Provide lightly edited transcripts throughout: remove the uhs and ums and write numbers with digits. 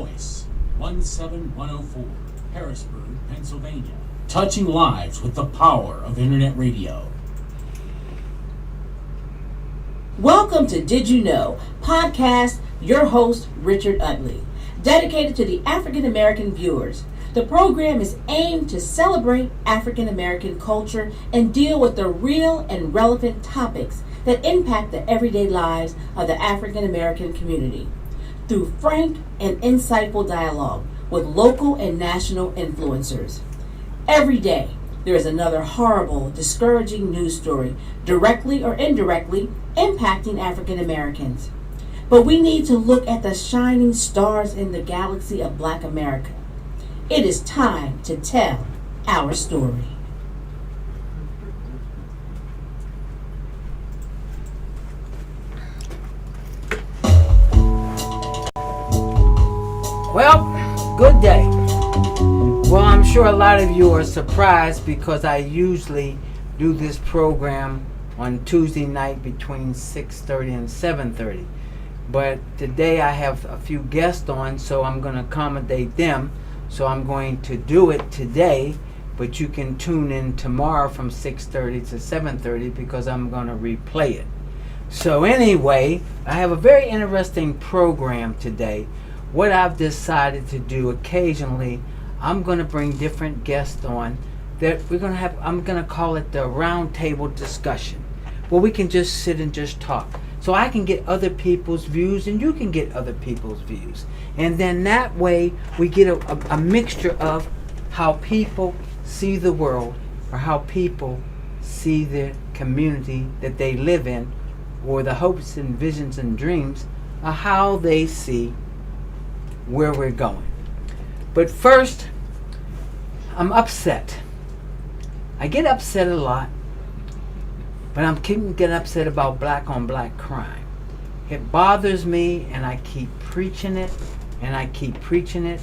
voice, 17104, Harrisburg, Pennsylvania. Touching lives with the power of internet radio. Welcome to Did You Know? Podcast, your host, Richard Utley. Dedicated to the African American viewers. The program is aimed to celebrate African American culture and deal with the real and relevant topics that impact the everyday lives of the African American community through frank and insightful dialogue with local and national influencers. Every day, there is another horrible, discouraging news story, directly or indirectly, impacting African Americans. But we need to look at the shining stars in the galaxy of Black America. It is time to tell our story. Well, good day. Well, I'm sure a lot of you are surprised because I usually do this program on Tuesday night between 6:30 and 7:30. But today I have a few guests on, so I'm going to accommodate them. So I'm going to do it today, but you can tune in tomorrow from 6:30 to 7:30 because I'm going to replay it. So anyway, I have a very interesting program today. What I've decided to do occasionally, I'm going to bring different guests on that we're going to have, I'm going to call it the Roundtable discussion, where we can just sit and just talk. So I can get other people's views and you can get other people's views. And then that way we get a mixture of how people see the world or how people see the community that they live in, or the hopes and visions and dreams of how they see where we're going. But first, I'm upset. I get upset a lot, but I'm keeping getting upset about black on black crime. It bothers me, and I keep preaching it, and I keep preaching it,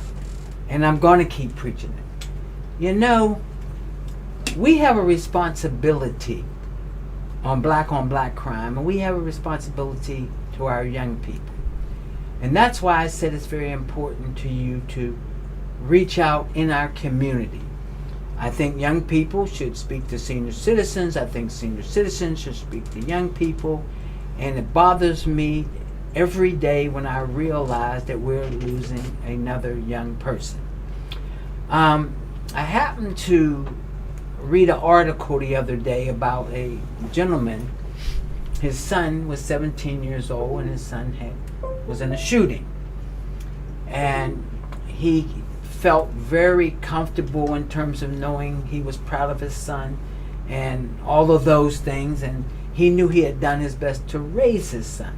and I'm going to keep preaching it. You know, we have a responsibility on black crime, and we have a responsibility to our young people. And that's why I said it's very important to you to reach out in our community. I think young people should speak to senior citizens. I think senior citizens should speak to young people. And it bothers me every day when I realize that we're losing another young person. I happened to read an article the other day about a gentleman. His son was 17 years old, and his son was in a shooting. And he felt very comfortable in terms of knowing he was proud of his son and all of those things, and he knew he had done his best to raise his son.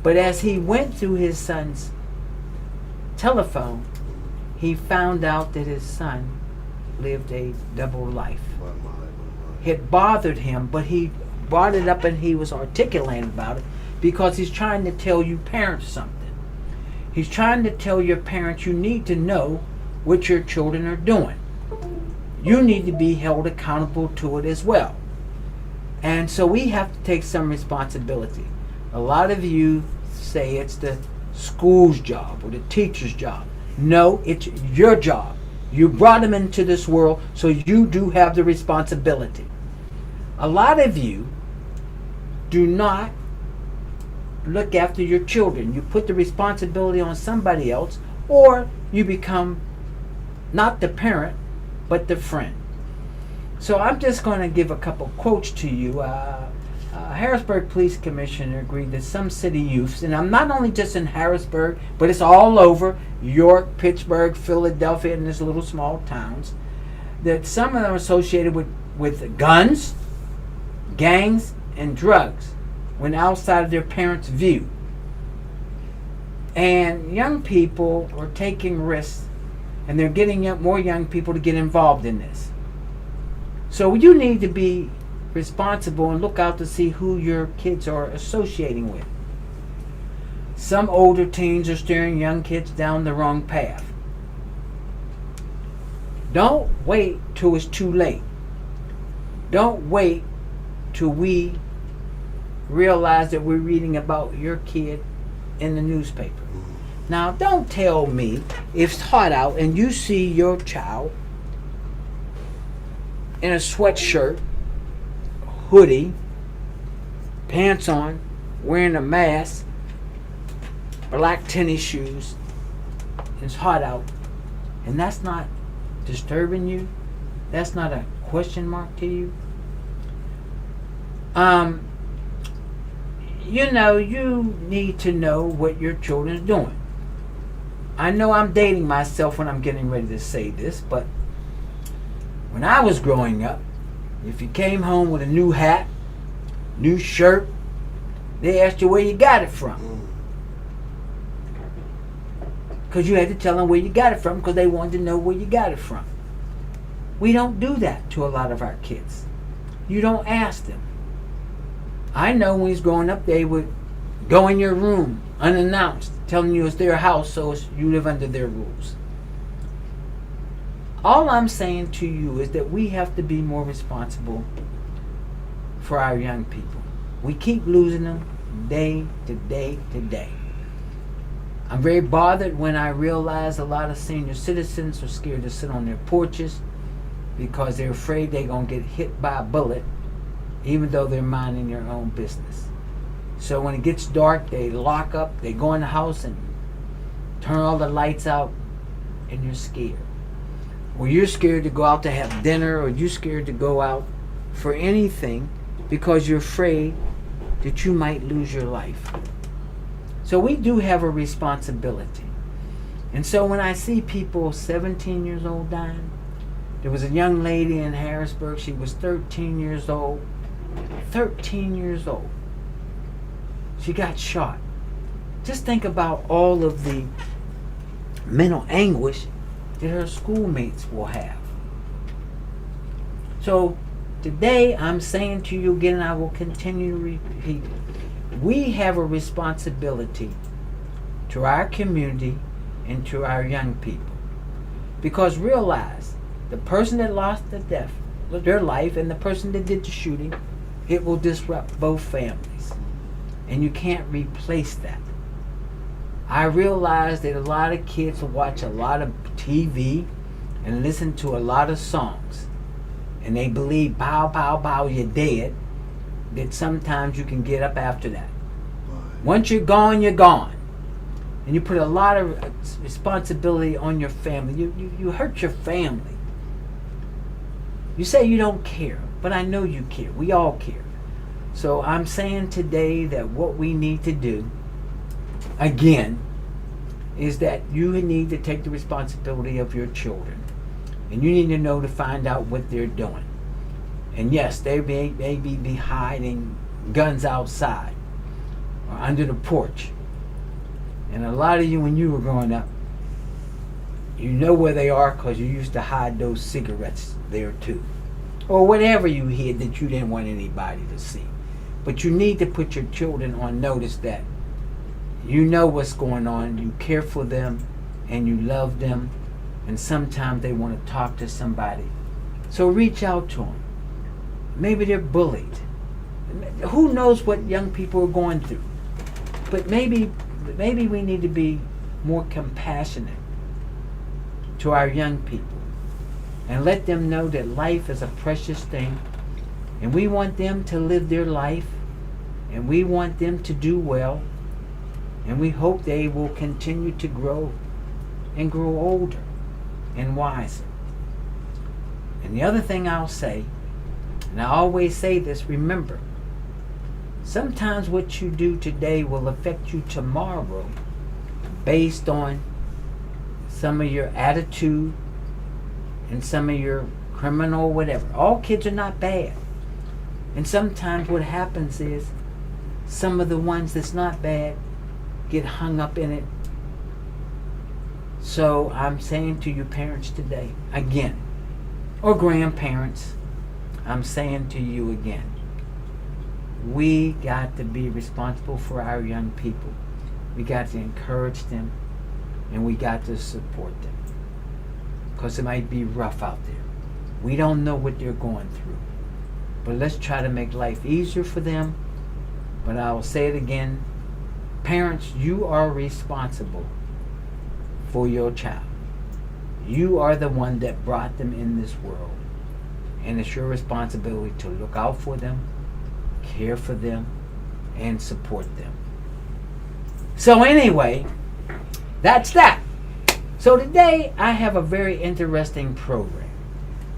But as he went through his son's telephone, he found out that his son lived a double life. It bothered him, but he brought it up and he was articulating about it because he's trying to tell you parents something. He's trying to tell your parents you need to know what your children are doing. You need to be held accountable to it as well. And so we have to take some responsibility. A lot of you say it's the school's job or the teacher's job. No, it's your job. You brought them into this world, so you do have the responsibility. A lot of you do not look after your children. You put the responsibility on somebody else, or you become not the parent, but the friend. So I'm just going to give a couple quotes to you. Harrisburg Police Commissioner agreed that some city youths, and I'm not only just in Harrisburg, but it's all over York, Pittsburgh, Philadelphia, and these little small towns, that some of them are associated with guns, gangs, and drugs when outside of their parents' view. And young people are taking risks, and they're getting more young people to get involved in this. So you need to be responsible and look out to see who your kids are associating with. Some older teens are steering young kids down the wrong path. Don't wait till it's too late. Don't wait till we realize that we're reading about your kid in the newspaper. Now, don't tell me if it's hot out and you see your child in a sweatshirt, hoodie, pants on, wearing a mask, black tennis shoes, and it's hot out, and that's not disturbing you? That's not a question mark to you? You need to know what your children's doing. I know I'm dating myself when I'm getting ready to say this, but when I was growing up, if you came home with a new hat, new shirt, they asked you where you got it from. Because you had to tell them where you got it from because they wanted to know where you got it from. We don't do that to a lot of our kids. You don't ask them. I know when he's growing up, they would go in your room unannounced, telling you it's their house, so you live under their rules. All I'm saying to you is that we have to be more responsible for our young people. We keep losing them day to day to day. I'm very bothered when I realize a lot of senior citizens are scared to sit on their porches because they're afraid they're going to get hit by a bullet, even though they're minding their own business. So when it gets dark, they lock up, they go in the house and turn all the lights out, and you're scared. Or you're scared to go out to have dinner, or you're scared to go out for anything because you're afraid that you might lose your life. So we do have a responsibility. And so when I see people 17 years old dying, there was a young lady in Harrisburg, she was 13 years old. 13 years old. She got shot. Just think about all of the mental anguish that her schoolmates will have. So today I'm saying to you again, and I will continue to repeat it, we have a responsibility to our community and to our young people. Because realize, the person that lost their life and the person that did the shooting, it will disrupt both families. And you can't replace that. I realize that a lot of kids watch a lot of TV and listen to a lot of songs. And they believe, bow, bow, bow, you're dead. That sometimes you can get up after that. Once you're gone, you're gone. And you put a lot of responsibility on your family. You hurt your family. You say you don't care, but I know you care. We all care. So I'm saying today that what we need to do, again, is that you need to take the responsibility of your children. And you need to know to find out what they're doing. And yes, they may be hiding guns outside or under the porch. And a lot of you, when you were growing up, you know where they are because you used to hide those cigarettes there too. Or whatever you hid that you didn't want anybody to see. But you need to put your children on notice that you know what's going on, you care for them, and you love them, and sometimes they want to talk to somebody. So reach out to them. Maybe they're bullied. Who knows what young people are going through? But maybe we need to be more compassionate to our young people and let them know that life is a precious thing, and we want them to live their life, and we want them to do well, and we hope they will continue to grow and grow older and wiser. And the other thing I'll say, and I always say this, remember, sometimes what you do today will affect you tomorrow based on some of your attitude and some of your criminal whatever. All kids are not bad. And sometimes what happens is some of the ones that's not bad get hung up in it. So I'm saying to you parents today, again, or grandparents, I'm saying to you again, we got to be responsible for our young people. We got to encourage them, and we got to support them. Because it might be rough out there. We don't know what they're going through. But let's try to make life easier for them. But I will say it again, parents, you are responsible for your child. You are the one that brought them in this world. And it's your responsibility to look out for them, care for them, and support them. So anyway, that's that. So today I have a very interesting program.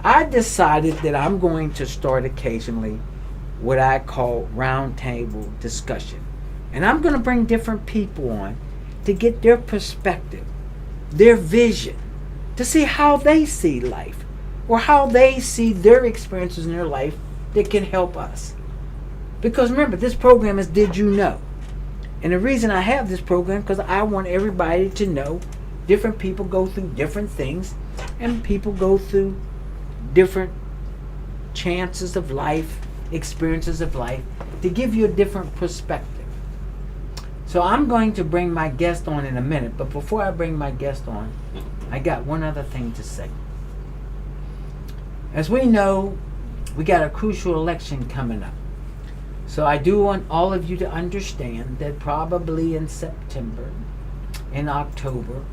I decided that I'm going to start occasionally what I call roundtable discussion. And I'm going to bring different people on to get their perspective, their vision, to see how they see life or how they see their experiences in their life that can help us. Because remember, this program is Did You Know? And the reason I have this program because I want everybody to know different people go through different things and people go through different chances of life, experiences of life, to give you a different perspective. So I'm going to bring my guest on in a minute, but before I bring my guest on, I got one other thing to say. As we know, we got a crucial election coming up. So I do want all of you to understand that probably in September, in October,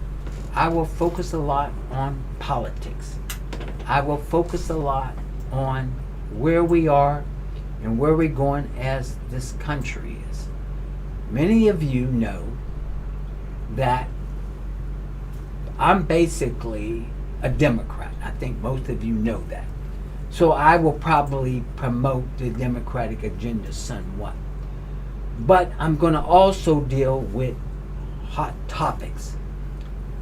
I will focus a lot on politics. I will focus a lot on where we are and where we're going as this country is. Many of you know that I'm basically a Democrat. I think most of you know that. So I will probably promote the Democratic agenda somewhat. But I'm going to also deal with hot topics.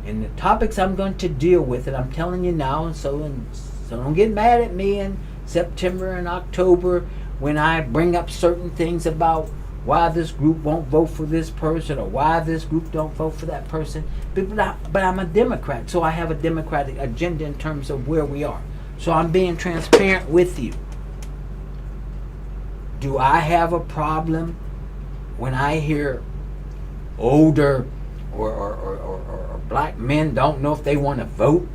And the topics I'm going to deal with, and I'm telling you now, and so don't get mad at me in September and October when I bring up certain things about why this group won't vote for this person or why this group don't vote for that person. But I'm a Democrat, so I have a Democratic agenda in terms of where we are. So I'm being transparent with you. Do I have a problem when I hear older or black men don't know if they want to vote?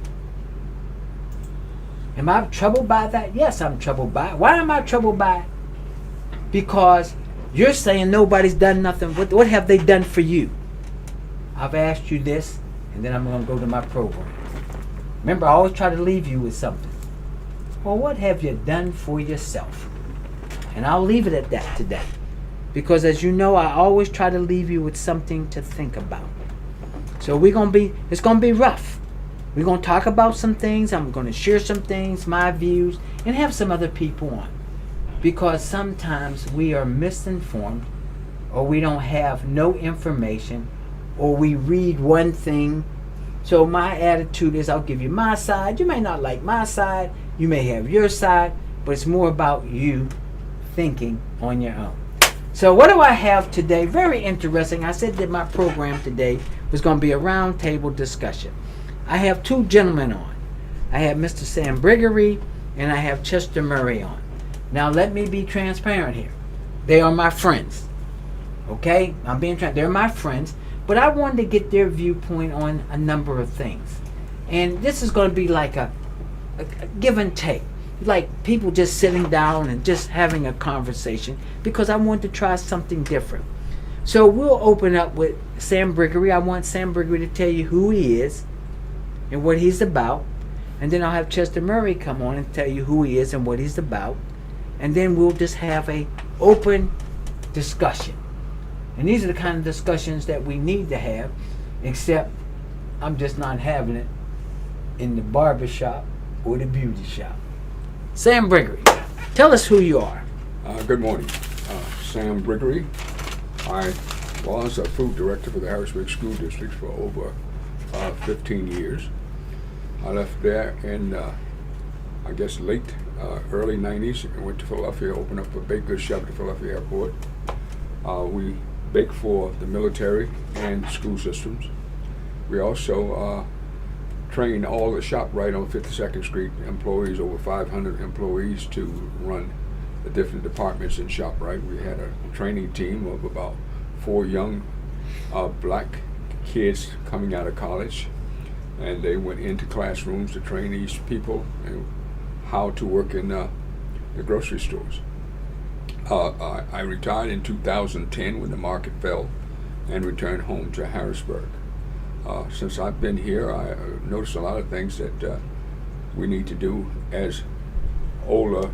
Am I troubled by that? Yes, I'm troubled by it. Why am I troubled by it? Because you're saying nobody's done nothing. What have they done for you? I've asked you this, and then I'm going to go to my program. Remember, I always try to leave you with something. Well, what have you done for yourself? And I'll leave it at that today. Because as you know, I always try to leave you with something to think about. So it's going to be rough. We're going to talk about some things. I'm going to share some things, my views, and have some other people on. Because sometimes we are misinformed, or we don't have no information, or we read one thing. So my attitude is I'll give you my side. You may not like my side. You may have your side. But it's more about you thinking on your own. So what do I have today? Very interesting. I said that my program today was going to be a roundtable discussion. I have two gentlemen on. I have Mr. Sam Briggery and I have Chester Murry on. Now let me be transparent here. They are my friends. Okay? I'm being transparent. They're my friends. But I wanted to get their viewpoint on a number of things. And this is going to be like a give and take. Like people just sitting down and just having a conversation because I want to try something different. So we'll open up with Sam Briggery. I want Sam Briggery to tell you who he is and what he's about. And then I'll have Chester Murry come on and tell you who he is and what he's about. And then we'll just have a open discussion. And these are the kind of discussions that we need to have, except I'm just not having it in the barber shop or the beauty shop. Sam Briggery, tell us who you are. Good morning. Sam Briggery. I was a food director for the Harrisburg School District for over 15 years. I left there in, early 90s and went to Philadelphia, opened up a baked goods shop at the Philadelphia airport. We bake for the military and school systems. We also trained all the ShopRite on 52nd Street employees, over 500 employees, to run the different departments in ShopRite. We had a training team of about 4 young black kids coming out of college, and they went into classrooms to train these people and how to work in the grocery stores. I retired in 2010 when the market fell and returned home to Harrisburg. Since I've been here, I noticed a lot of things that we need to do as older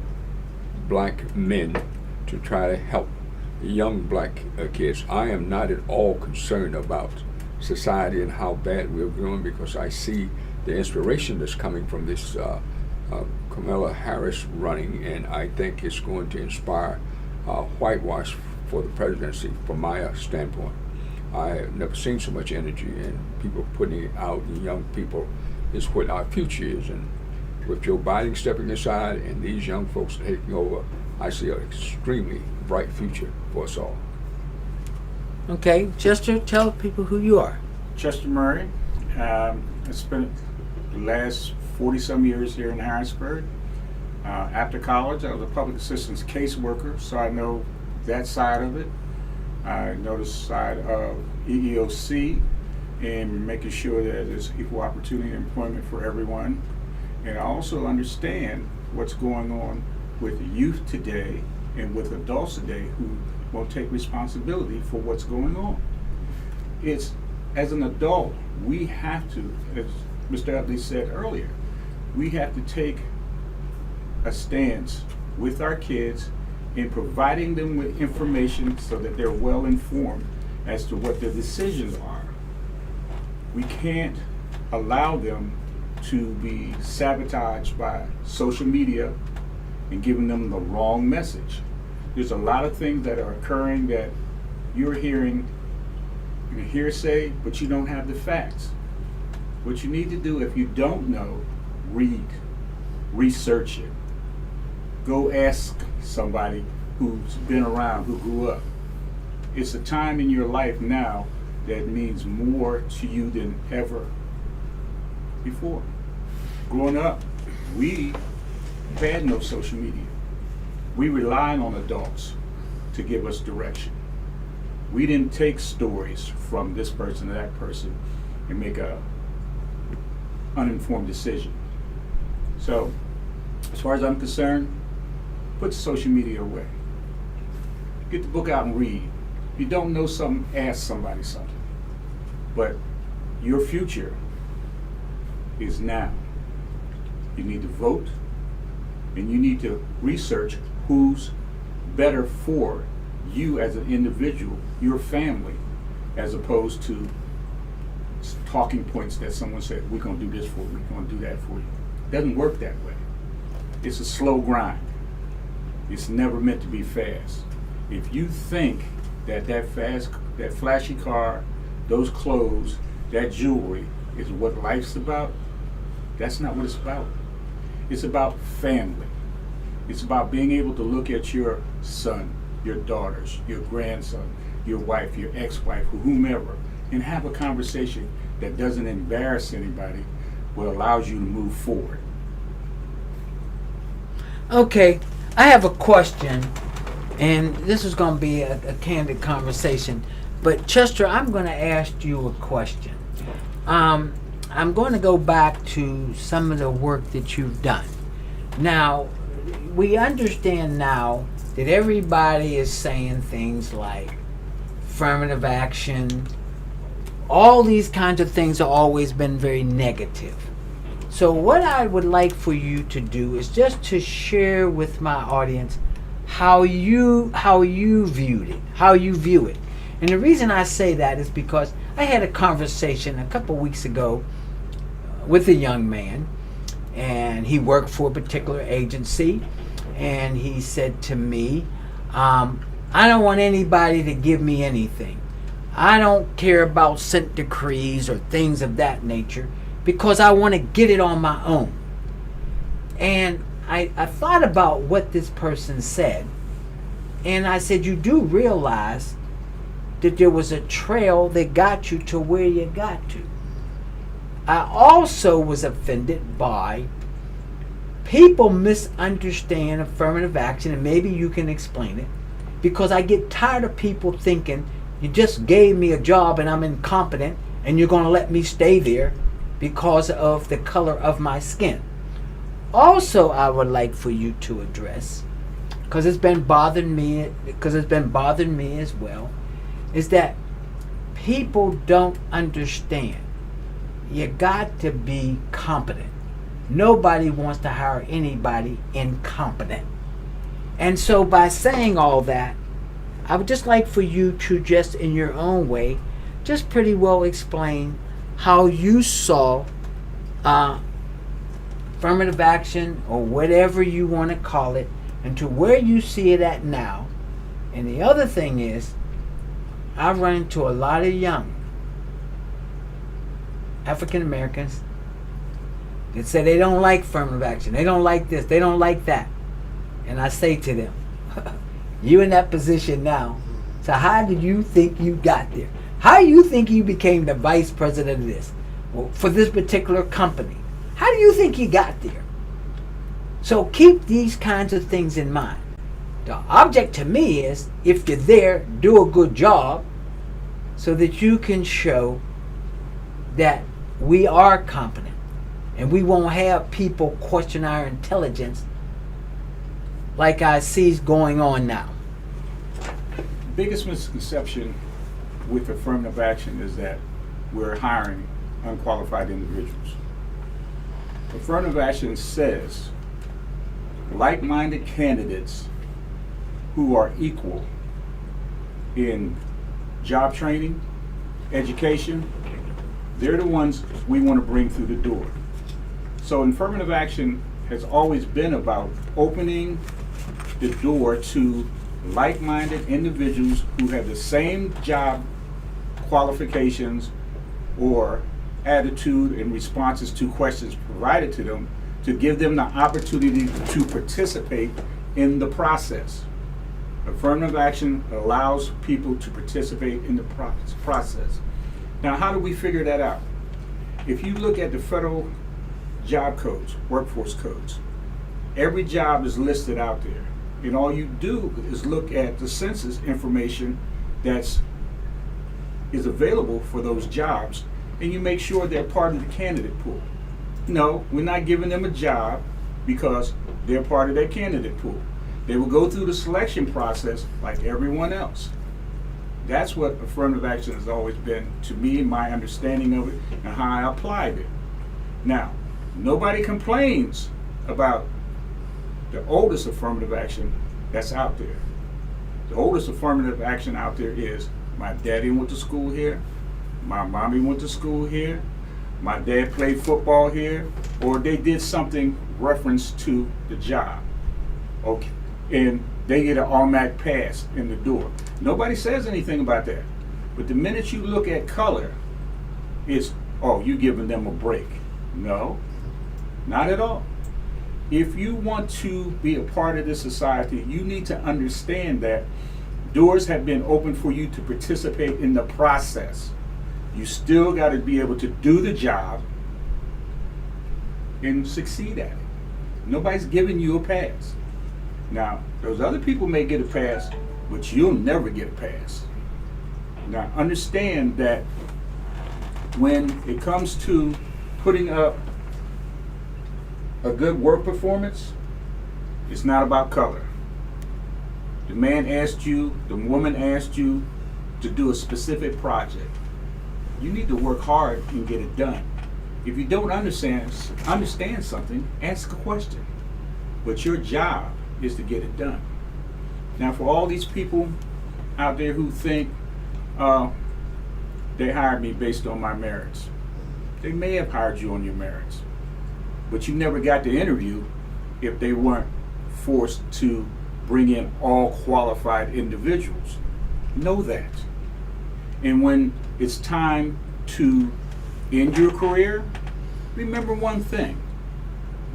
black men to try to help young black kids. I am not at all concerned about society and how bad we're doing, because I see the inspiration that's coming from this Kamala Harris running, and I think it's going to inspire whitewash for the presidency from my standpoint. I have never seen so much energy and people putting it out, and young people is what our future is. And with Joe Biden stepping aside and these young folks taking over, I see an extremely bright future for us all. Okay, Chester, tell people who you are. Chester Murry. I spent the last 40-some years here in Harrisburg. After college, I was a public assistance caseworker, so I know that side of it. I know the side of EEOC and making sure that there's equal opportunity employment for everyone. And I also understand what's going on with youth today and with adults today who won't take responsibility for what's going on. It's, as an adult, we have to, as Mr. Utley said earlier, we have to take a stance with our kids in providing them with information so that they're well informed as to what their decisions are. We can't allow them to be sabotaged by social media and giving them the wrong message. There's a lot of things that are occurring that you're hearing, you hearsay, but you don't have the facts. What you need to do, if you don't know, read, research it. Go ask somebody who's been around, who grew up. It's a time in your life now that means more to you than ever before. Growing up, we had no social media. We relied on adults to give us direction. We didn't take stories from this person to that person and make a uninformed decision. So, as far as I'm concerned, put social media away. Get the book out and read. If you don't know something, ask somebody something. But your future is now. You need to vote, and you need to research who's better for you as an individual, your family, as opposed to talking points that someone said, we're going to do this for you, we're going to do that for you. It doesn't work that way. It's a slow grind. It's never meant to be fast. If you think that that flashy car, those clothes, that jewelry is what life's about, that's not what it's about. It's about family. It's about being able to look at your son, your daughters, your grandson, your wife, your ex-wife, whomever, and have a conversation that doesn't embarrass anybody, but allows you to move forward. Okay, I have a question, and this is going to be a candid conversation. But Chester, I'm going to ask you a question. I'm going to go back to some of the work that you've done. Now, we understand now that everybody is saying things like affirmative action. All these kinds of things have always been very negative. So what I would like for you to do is just to share with my audience how you viewed it, how you view it. And the reason I say that is because I had a conversation a couple weeks ago with a young man, and he worked for a particular agency, and he said to me, I don't want anybody to give me anything. I don't care about consent decrees or things of that nature because I want to get it on my own. And I thought about what this person said, and I said, you do realize that there was a trail that got you to where you got to. I also was offended by people misunderstand affirmative action, and maybe you can explain it, because I get tired of people thinking you just gave me a job and I'm incompetent and you're going to let me stay there because of the color of my skin. Also, I would like for you to address, because it's been bothering me as well, is that people don't understand you got to be competent. Nobody wants to hire anybody incompetent. And so by saying all that, I would just like for you to just in your own way, just pretty well explain how you saw affirmative action or whatever you want to call it and to where you see it at now. And the other thing is, I run into a lot of young African Americans that say they don't like affirmative action. They don't like this. They don't like that. And I say to them, you in that position now. So how do you think you got there? How do you think you became the vice president of this? Well, for this particular company? How do you think you got there? So keep these kinds of things in mind. The object to me is, if you're there, do a good job so that you can show that we are competent and we won't have people question our intelligence like I see going on now. Biggest misconception with affirmative action is that we're hiring unqualified individuals. Affirmative action says like-minded candidates who are equal in job training, education, they're the ones we want to bring through the door. So affirmative action has always been about opening the door to like-minded individuals who have the same job qualifications or attitude and responses to questions provided to them, to give them the opportunity to participate in the process. Affirmative action allows people to participate in the process. Now, how do we figure that out? If you look at the federal job codes, workforce codes, every job is listed out there. And all you do is look at the census information is available for those jobs, and you make sure they're part of the candidate pool. No, we're not giving them a job because they're part of that candidate pool. They will go through the selection process like everyone else. That's what affirmative action has always been to me, my understanding of it, and how I applied it. Now, nobody complains about the oldest affirmative action that's out there. The oldest affirmative action out there is my daddy went to school here, my mommy went to school here, my dad played football here, or they did something reference to the job. Okay, and they get an automatic pass in the door. Nobody says anything about that. But the minute you look at color, it's, oh, you're giving them a break. No, not at all. If you want to be a part of this society, you need to understand that doors have been opened for you to participate in the process. You still got to be able to do the job and succeed at it. Nobody's giving you a pass. Now, those other people may get a pass, but you'll never get a pass. Now, understand that when it comes to putting up a good work performance, it's not about color. The man asked you, the woman asked you to do a specific project. You need to work hard and get it done. If you don't understand something, ask a question. But your job is to get it done. Now, for all these people out there who think they hired me based on my merits, they may have hired you on your merits, but you never got the interview if they weren't forced to bring in all qualified individuals. Know that. And when it's time to end your career, remember one thing.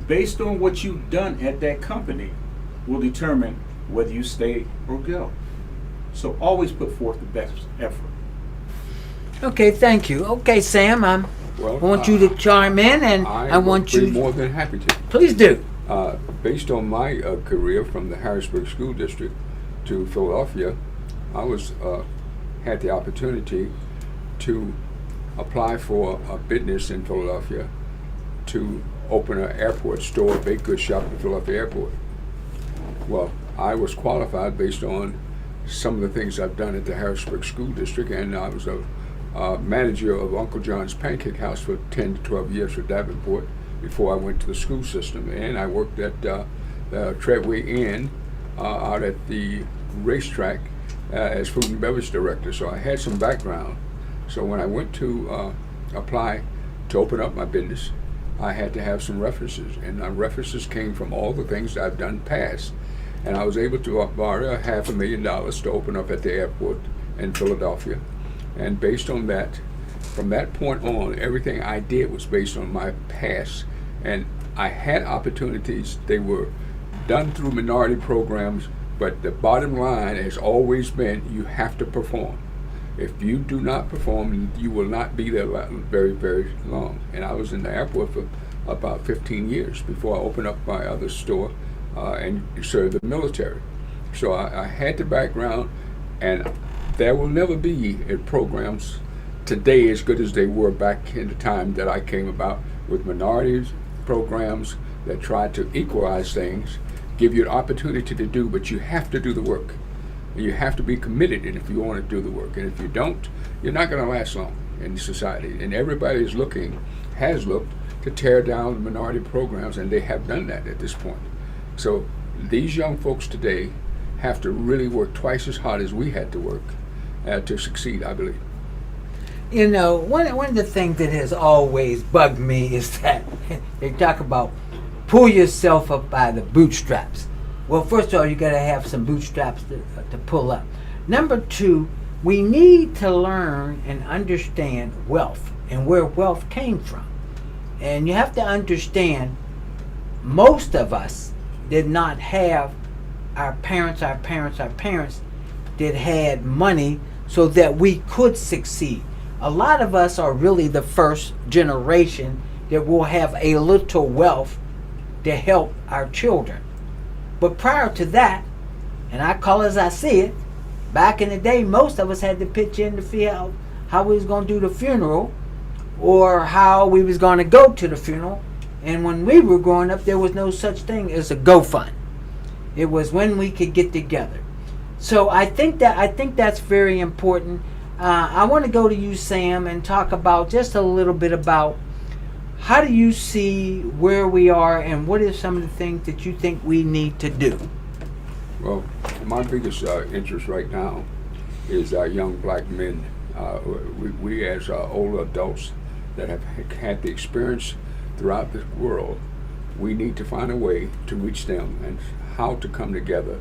Based on what you've done at that company will determine whether you stay or go. So always put forth the best effort. Okay, thank you. Okay, Sam, I want you to chime in, and I want you. I'd be more than happy to. Please do. Based on my career from the Harrisburg School District to Philadelphia, I had the opportunity to apply for a business in Philadelphia to open an airport store, baked goods shop at the Philadelphia Airport. Well, I was qualified based on some of the things I've done at the Harrisburg School District, and I was a manager of Uncle John's Pancake House for 10 to 12 years for Davenport before I went to the school system. And I worked at the Treadway Inn out at the racetrack as food and beverage director. So I had some background. So when I went to apply to open up my business, I had to have some references. And my references came from all the things that I've done past. And I was able to borrow $500,000 to open up at the airport in Philadelphia. And based on that, from that point on, everything I did was based on my past. And I had opportunities. They were done through minority programs, but the bottom line has always been you have to perform. If you do not perform, you will not be there very, very long. And I was in the airport for about 15 years before I opened up my other store and served the military. So I had the background, and there will never be programs today as good as they were back in the time that I came about, with minorities programs that try to equalize things, give you an opportunity to do, but you have to do the work. You have to be committed, and if you want to do the work. And if you don't, you're not going to last long in society. And everybody is has looked to tear down minority programs, and they have done that at this point. So these young folks today have to really work twice as hard as we had to work to succeed, I believe. You know, one of the things that has always bugged me is that they talk about pull yourself up by the bootstraps. Well, first of all, you got to have some bootstraps to pull up. Number two, we need to learn and understand wealth and where wealth came from. And you have to understand, most of us did not have our parents that had money so that we could succeed. A lot of us are really the first generation that will have a little wealth to help our children. But prior to that, and I call it as I see it, back in the day, most of us had to pitch in to figure out how we was going to do the funeral or how we was going to go to the funeral. And when we were growing up, there was no such thing as a GoFund. It was when we could get together. So I think that's very important. I want to go to you, Sam, and talk about just a little bit about how do you see where we are and what are some of the things that you think we need to do? Well, my biggest interest right now is young black men. We as older adults that have had the experience throughout the world, we need to find a way to reach them and how to come together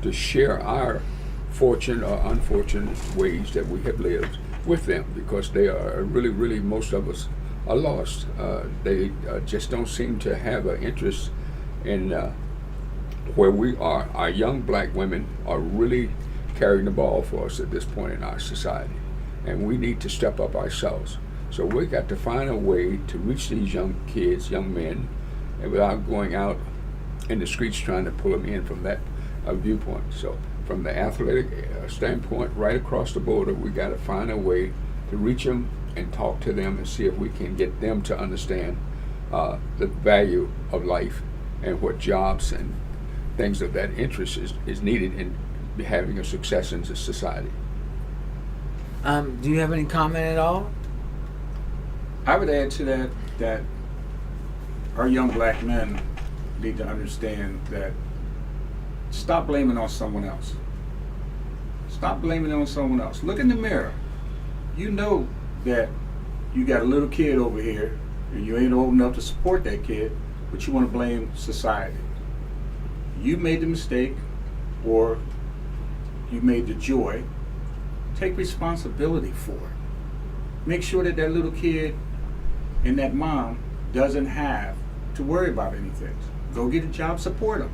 to share our fortunate or unfortunate ways that we have lived with them, because they are really, really, most of us are lost. They just don't seem to have an interest in where we are. Our young black women are really carrying the ball for us at this point in our society, and we need to step up ourselves. So we got to find a way to reach these young kids, young men, and without going out in the streets trying to pull them in from that viewpoint. So from the athletic standpoint, right across the border, we got to find a way to reach them and talk to them and see if we can get them to understand the value of life and what jobs and things of that interest is needed in having a success in this society. Do you have any comment at all? I would add to that our young black men need to understand that stop blaming on someone else. Stop blaming on someone else. Look in the mirror. You know that you got a little kid over here and you ain't old enough to support that kid, but you want to blame society. You made the mistake or you made the joy. Take responsibility for it. Make sure that that little kid and that mom doesn't have to worry about anything. Go get a job, support them.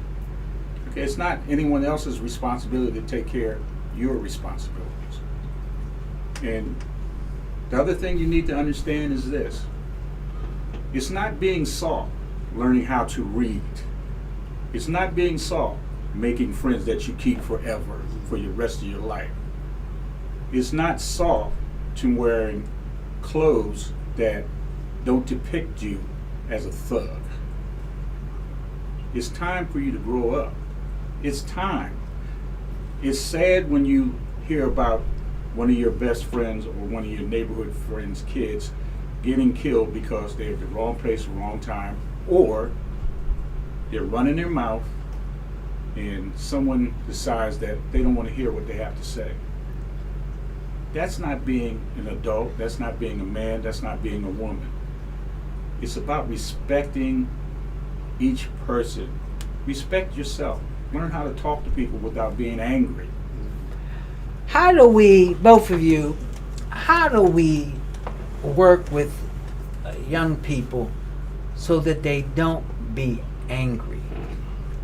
Okay, it's not anyone else's responsibility to take care of your responsibilities. And the other thing you need to understand is this. It's not being soft, learning how to read. It's not being soft, making friends that you keep forever, for the rest of your life. It's not soft to wearing clothes that don't depict you as a thug. It's time for you to grow up. It's time. It's sad when you hear about one of your best friends or one of your neighborhood friends' kids getting killed because they're at the wrong place, wrong time, or they're running their mouth and someone decides that they don't want to hear what they have to say. That's not being an adult, that's not being a man, that's not being a woman. It's about respecting each person. Respect yourself. Learn how to talk to people without being angry. How do we, both of you, how do we work with young people so that they don't be angry?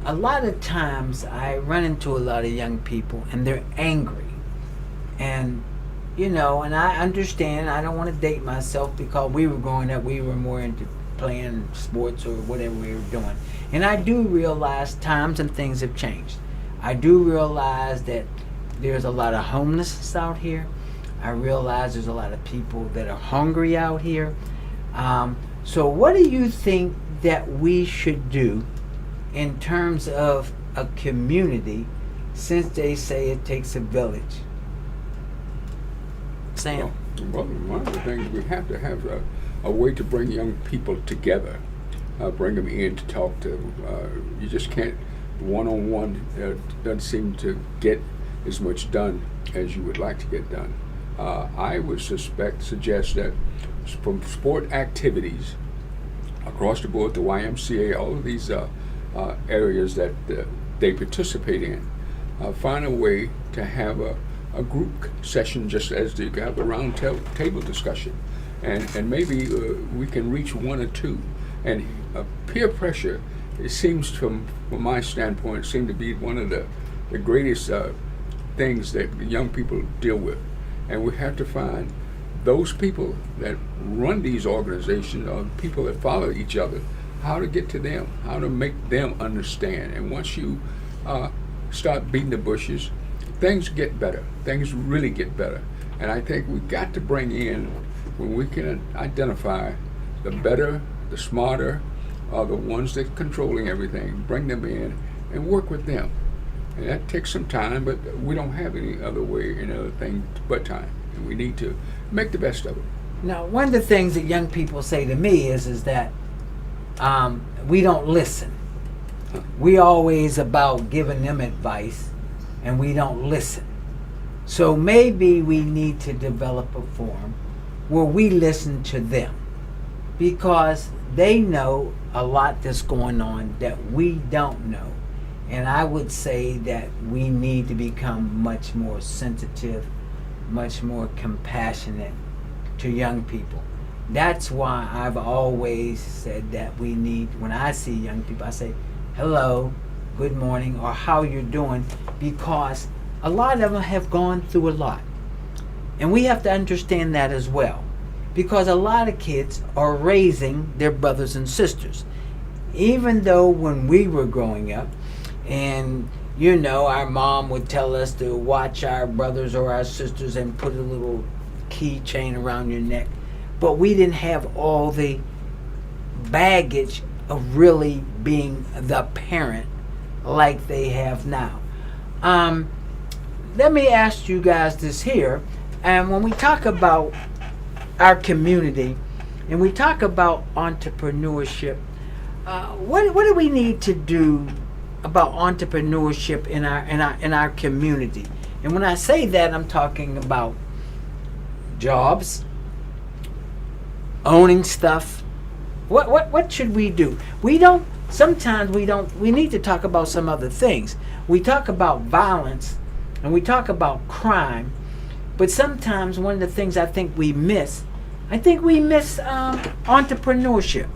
A lot of times I run into a lot of young people and they're angry. And, and I understand, I don't want to date myself because we were growing up, we were more into playing sports or whatever we were doing. And I do realize times and things have changed. I do realize that there's a lot of homelessness out here. I realize there's a lot of people that are hungry out here. So what do you think that we should do in terms of a community, since they say it takes a village? Sam? Well, one of the things we have to have a way to bring young people together, bring them in to talk to. You just can't one-on-one. Doesn't seem to get as much done as you would like to get done. I would suggest that from sport activities across the board, the YMCA, all of these areas that they participate in, find a way to have a group session, just as you have a round table discussion, and maybe we can reach one or two. And peer pressure, it seems from my standpoint, seem to be one of the greatest things that the young people deal with. And we have to find those people that run these organizations, or people that follow each other, how to get to them, how to make them understand. And once you start beating the bushes, things get better. Things really get better. And I think we've got to bring in, when we can identify the better, the smarter, the ones that are controlling everything, bring them in and work with them. And that takes some time, but we don't have any other way, any other thing but time. And we need to make the best of it. Now, one of the things that young people say to me is that we don't listen. We always about giving them advice, and we don't listen. So maybe we need to develop a forum where we listen to them, because they know a lot that's going on that we don't know. And I would say that we need to become much more sensitive, much more compassionate to young people. That's why I've always said that we need, when I see young people, I say, hello, good morning, or how you're doing, because a lot of them have gone through a lot. And we have to understand that as well, because a lot of kids are raising their brothers and sisters. Even though when we were growing up, and our mom would tell us to watch our brothers or our sisters and put a little keychain around your neck, but we didn't have all the baggage of really being the parent like they have now. Let me ask you guys this here, and when we talk about our community and we talk about entrepreneurship, what do we need to do about entrepreneurship in our community? And when I say that, I'm talking about jobs, owning stuff. What should we do? We need to talk about some other things. We talk about violence and we talk about crime, but sometimes one of the things I think we miss entrepreneurship.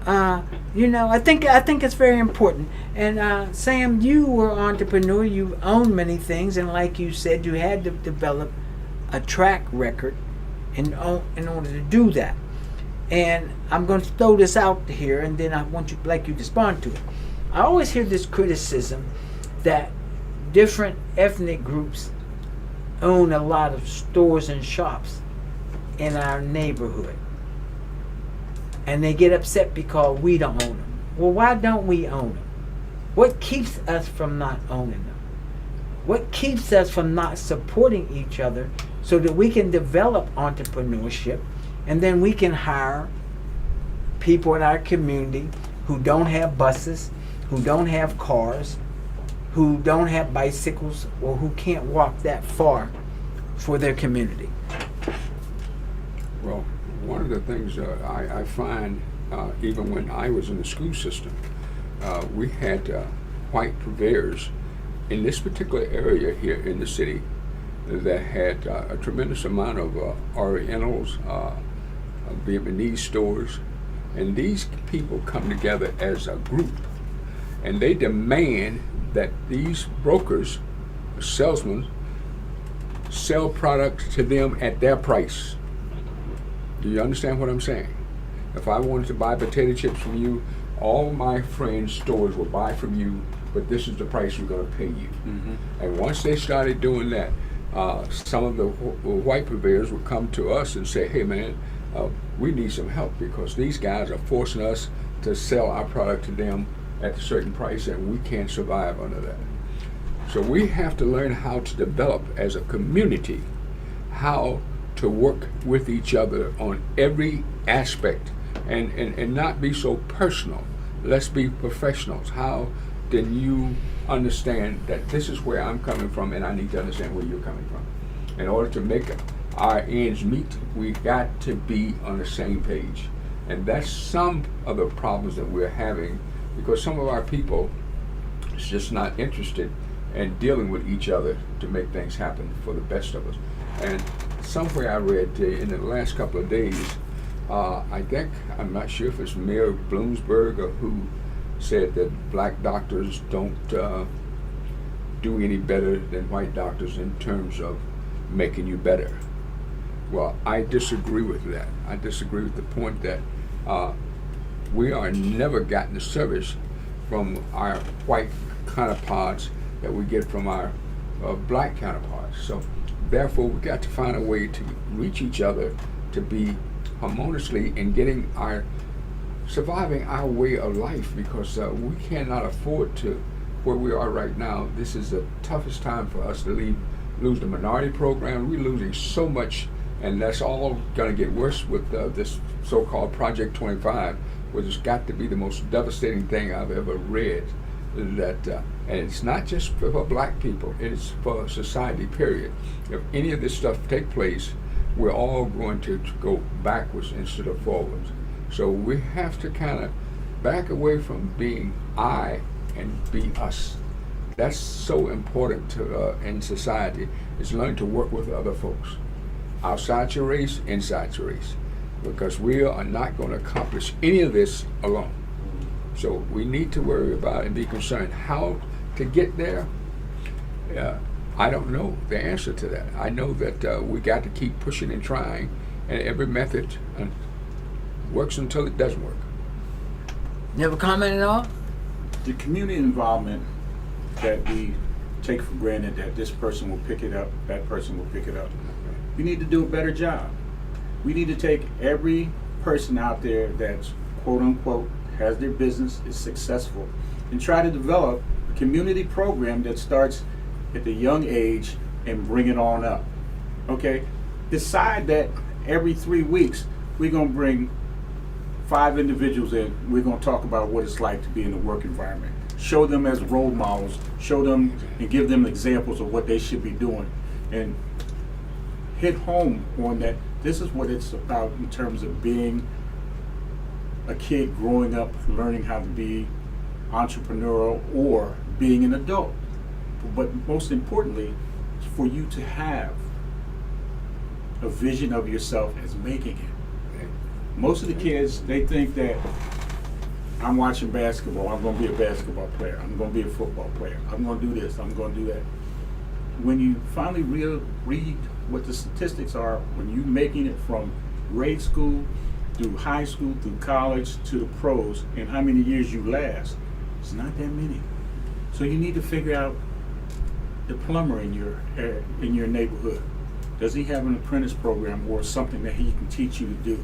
I think it's very important. And Sam, you were an entrepreneur. You owned many things, and like you said, you had to develop a track record in order to do that. And I'm going to throw this out here, and then I want you to respond to it. I always hear this criticism that different ethnic groups own a lot of stores and shops in our neighborhood, and they get upset because we don't own them. Well, why don't we own them? What keeps us from not owning them? What keeps us from not supporting each other so that we can develop entrepreneurship, and then we can hire people in our community who don't have buses, who don't have cars, who don't have bicycles, or who can't walk that far for their community? Well, one of the things I find, even when I was in the school system, we had white purveyors in this particular area here in the city that had a tremendous amount of Orientals, Vietnamese stores, and these people come together as a group, and they demand that these brokers, salesmen, sell products to them at their price. Do you understand what I'm saying? If I wanted to buy potato chips from you, all my friends' stores will buy from you, but this is the price we're going to pay you. Mm-hmm. And once they started doing that, some of the white purveyors would come to us and say, hey man, we need some help because these guys are forcing us to sell our product to them at a certain price and we can't survive under that. So we have to learn how to develop as a community, how to work with each other on every aspect and not be so personal. Let's be professionals. How then you understand that this is where I'm coming from and I need to understand where you're coming from. In order to make our ends meet, we got to be on the same page. And that's some of the problems that we're having because some of our people is just not interested in dealing with each other to make things happen for the best of us. And somewhere I read in the last couple of days, I think, I'm not sure if it's Mayor Bloomsburg or who said that black doctors don't do any better than white doctors in terms of making you better. Well, I disagree with that. I disagree with the point that we are never gotten the service from our white counterparts that we get from our black counterparts. So therefore, we got to find a way to reach each other to be harmoniously in getting surviving our way of life because we cannot afford to, where we are right now, this is the toughest time for us to lose the minority program. We're losing so much, and that's all going to get worse with this so-called Project 25, which has got to be the most devastating thing I've ever read. That and it's not just for black people, it's for society, period. If any of this stuff take place, we're all going to go backwards instead of forwards. So we have to kind of back away from being I and be us. That's so important to in society, is learn to work with other folks. Outside your race, inside your race. Because we are not going to accomplish any of this alone. So we need to worry about and be concerned how to get there. I don't know the answer to that. I know that we got to keep pushing and trying, and every method works until it doesn't work. You have a comment at all? The community involvement that we take for granted that this person will pick it up, that person will pick it up. We need to do a better job. We need to take every person out there that's quote unquote has their business, is successful, and try to develop a community program that starts at the young age and bring it on up. Okay? Decide that every 3 weeks we're going to bring 5 individuals in. We're going to talk about what it's like to be in the work environment. Show them as role models, show them and give them examples of what they should be doing, and hit home on that this is what it's about in terms of being a kid growing up, learning how to be entrepreneurial or being an adult. But most importantly, for you to have a vision of yourself as making it. Most of the kids, they think that I'm watching basketball, I'm going to be a basketball player, I'm going to be a football player, I'm going to do this, I'm going to do that. When you finally read what the statistics are, when you're making it from grade school through high school, through college, to the pros, and how many years you last, it's not that many. So you need to figure out the plumber in your neighborhood. Does he have an apprentice program or something that he can teach you to do?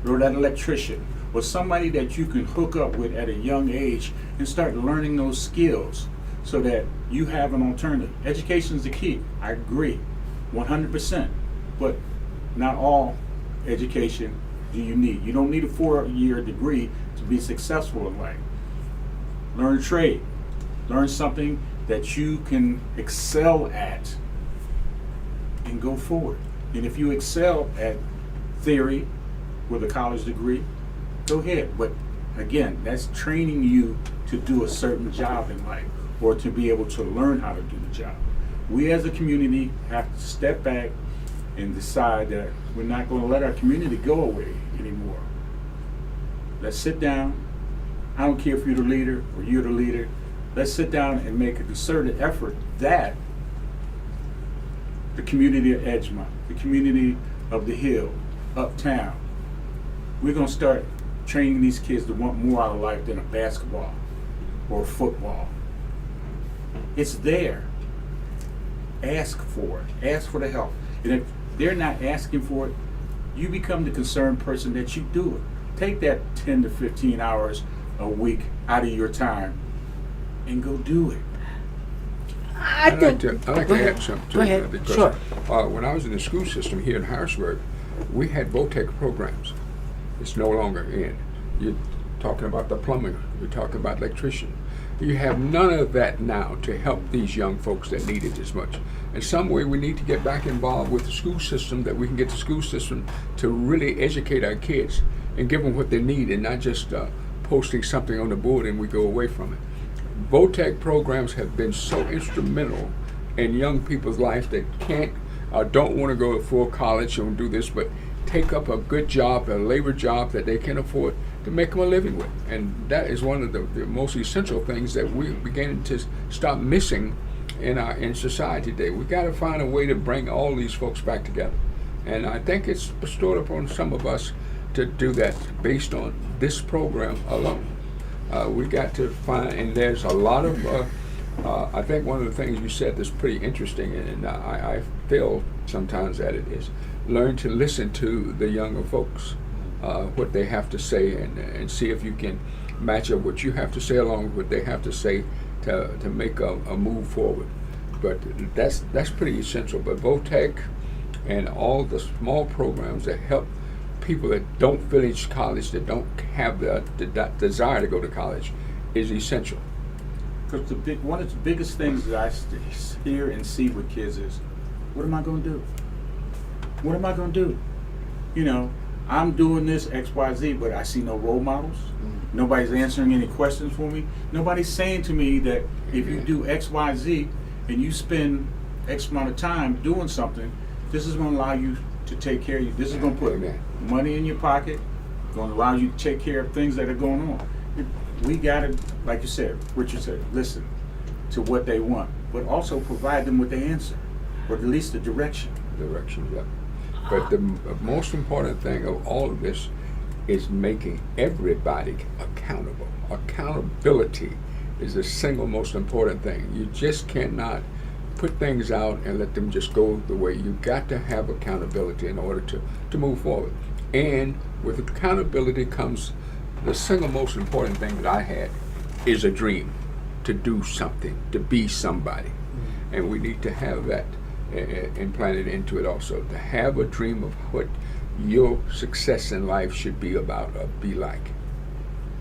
Or that electrician, or somebody that you can hook up with at a young age and start learning those skills so that you have an alternative. Education is the key. I agree, 100%. But not all education do you need. You don't need a 4-year degree to be successful in life. Learn a trade. Learn something that you can excel at and go forward. And if you excel at theory with a college degree, go ahead. But again, that's training you to do a certain job in life or to be able to learn how to do the job. We as a community have to step back and decide that we're not going to let our community go away anymore. Let's sit down. I don't care if you're the leader or you're the leader. Let's sit down and make a concerted effort that the community of Edgemont, the community of the Hill, uptown, we're going to start training these kids to want more out of life than a basketball or football. It's there. Ask for it. Ask for the help. And if they're not asking for it, you become the concerned person that you do it. Take that 10 to 15 hours a week out of your time and go do it. I'd like to add something to Go ahead. that because Sure. When I was in the school system here in Harrisburg, we had VOTEC programs. It's no longer in. You're talking about the plumber. You're talking about electrician. You have none of that now to help these young folks that need it as much. In some way, we need to get back involved with the school system, that we can get the school system to really educate our kids and give them what they need, and not just posting something on the board and we go away from it. VOTEC programs have been so instrumental in young people's life that can't, don't want to go to full college and do this, but take up a good job, a labor job that they can afford to make them a living with. And that is one of the most essential things that we're beginning to stop missing in society today. We got to find a way to bring all these folks back together. And I think it's bestowed upon some of us to do that based on this program alone. We got to find, and there's a lot of, I think one of the things you said that's pretty interesting, and I feel sometimes that it is, learn to listen to the younger folks, what they have to say, and see if you can match up what you have to say along with what they have to say to make a move forward. But that's pretty essential. But VOTEC and all the small programs that help people that don't finish college, that don't have the desire to go to college, is essential. Because one of the biggest things that I hear and see with kids is, what am I going to do? What am I going to do? You know, I'm doing this X, Y, Z, but I see no role models. Nobody's answering any questions for me. Nobody's saying to me that if you do X, Y, Z, and you spend X amount of time doing something, this is going to allow you to take care of you. This is going to put money in your pocket, going to allow you to take care of things that are going on. We got to, like you said, Richard said, listen to what they want, but also provide them with the answer, or at least the direction. Direction, yeah. But the most important thing of all of this is making everybody accountable. Accountability is the single most important thing. You just cannot put things out and let them just go the way. You got to have accountability in order to move forward. And with accountability comes the single most important thing that I had is a dream, to do something, to be somebody. And we need to have that implanted into it also, to have a dream of what your success in life should be about or be like.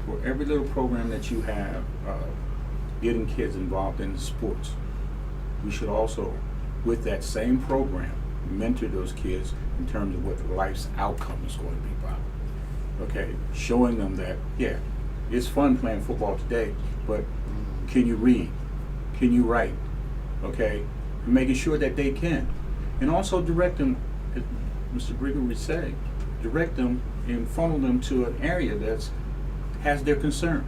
For every little program that you have, getting kids involved in sports, we should also, with that same program, mentor those kids in terms of what life's outcome is going to be about. Okay, showing them that, yeah, it's fun playing football today, but can you read? Can you write? Okay, and making sure that they can. And also direct them, as Mr. Briggery would say, direct them and funnel them to an area that has their concern,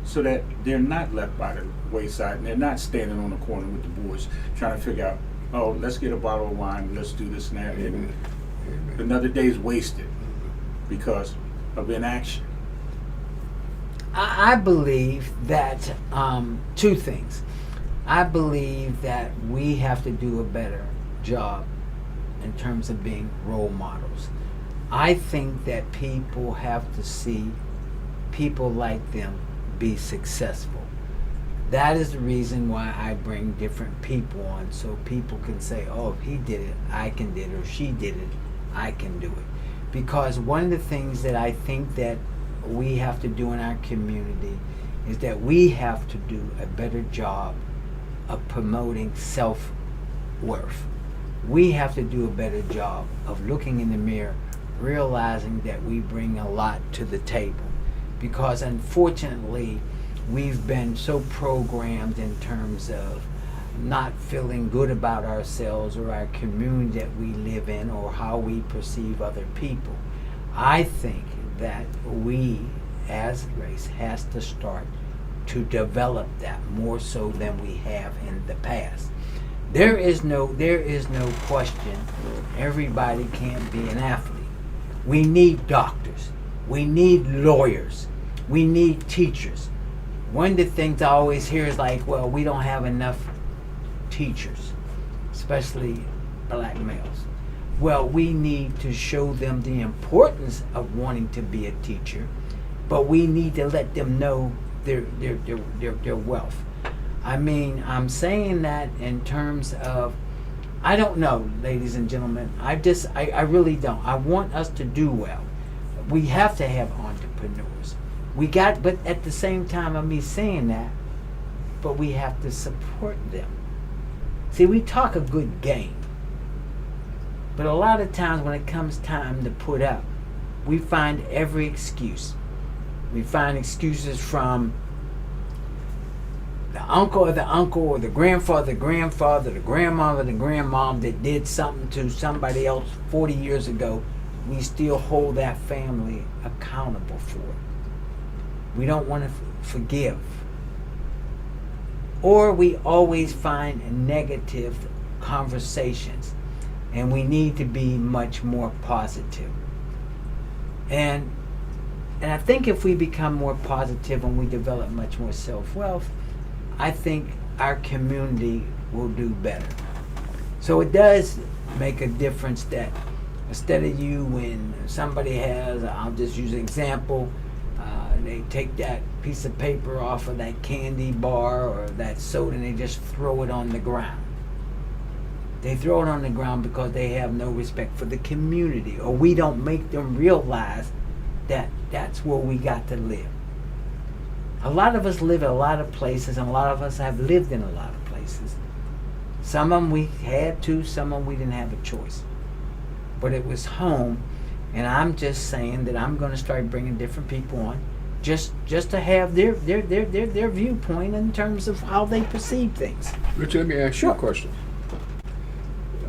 so that they're not left by the wayside and they're not standing on the corner with the boys trying to figure out, oh, let's get a bottle of wine, let's do this and that. And another day's wasted because of inaction. I believe that two things. I believe that we have to do a better job in terms of being role models. I think that people have to see people like them be successful. That is the reason why I bring different people on, so people can say, oh, if he did it, I can do it, or she did it, I can do it. Because one of the things that I think that we have to do in our community is that we have to do a better job of promoting self-worth. We have to do a better job of looking in the mirror, realizing that we bring a lot to the table. Because unfortunately, we've been so programmed in terms of not feeling good about ourselves or our community that we live in or how we perceive other people. I think that we as a race has to start to develop that more so than we have in the past. There is no question everybody can't be an athlete. We need doctors. We need lawyers. We need teachers. One of the things I always hear is like, well, we don't have enough teachers, especially black males. Well, we need to show them the importance of wanting to be a teacher, but we need to let them know their wealth. I mean, I'm saying that in terms of, I don't know, ladies and gentlemen. I really don't. I want us to do well. We have to have entrepreneurs. But at the same time of me saying that, but we have to support them. See, we talk a good game, but a lot of times when it comes time to put up, we find every excuse. We find excuses from the uncle, or the grandfather, the grandmother, the grandmom that did something to somebody else 40 years ago. We still hold that family accountable for it. We don't want to forgive. Or we always find negative conversations, and we need to be much more positive. And I think if we become more positive and we develop much more self-wealth, I think our community will do better. So it does make a difference that instead of you, when somebody has, I'll just use an example, they take that piece of paper off of that candy bar or that soda and they just throw it on the ground. They throw it on the ground because they have no respect for the community, or we don't make them realize that that's where we got to live. A lot of us live in a lot of places, and a lot of us have lived in a lot of places. Some of them we had to, some of them we didn't have a choice. But it was home, and I'm just saying that I'm going to start bringing different people on, just to have their viewpoint in terms of how they perceive things. Richard, let me ask you a question.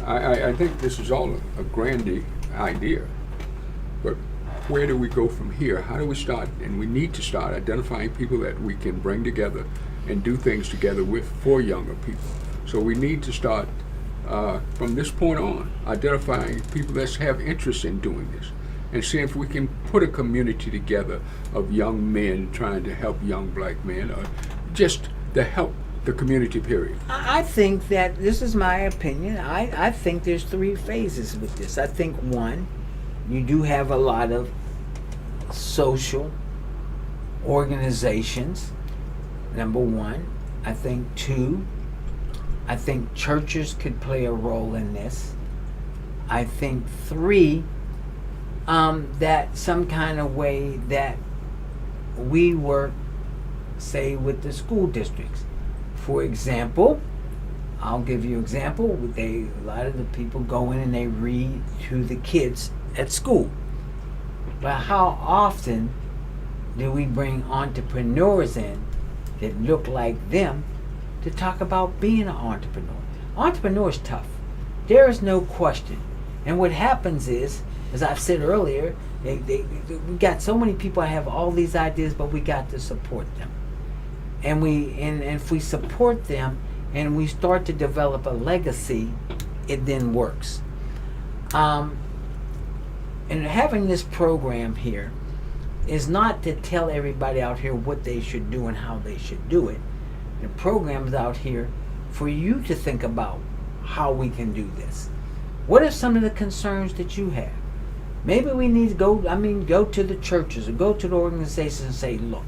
I think this is all a grand idea, but where do we go from here? How do we start? And we need to start identifying people that we can bring together and do things together with for younger people. So we need to start from this point on identifying people that have interest in doing this and see if we can put a community together of young men trying to help young black men, or just to help the community, period. I think that, this is my opinion, I think there's 3 phases with this. I think 1, you do have a lot of social organizations, number 1. I think 2, I think churches could play a role in this. I think 3, that some kind of way that we work, say, with the school districts. For example, I'll give you an example. A lot of the people go in and they read to the kids at school. But how often do we bring entrepreneurs in that look like them to talk about being an entrepreneur? Entrepreneur is tough. There is no question. And what happens is, as I've said earlier, we got so many people that have all these ideas, but we got to support them. And if we support them and we start to develop a legacy, it then works. And having this program here is not to tell everybody out here what they should do and how they should do it. The program is out here for you to think about how we can do this. What are some of the concerns that you have? Maybe we need to go to the churches or go to the organizations and say, look,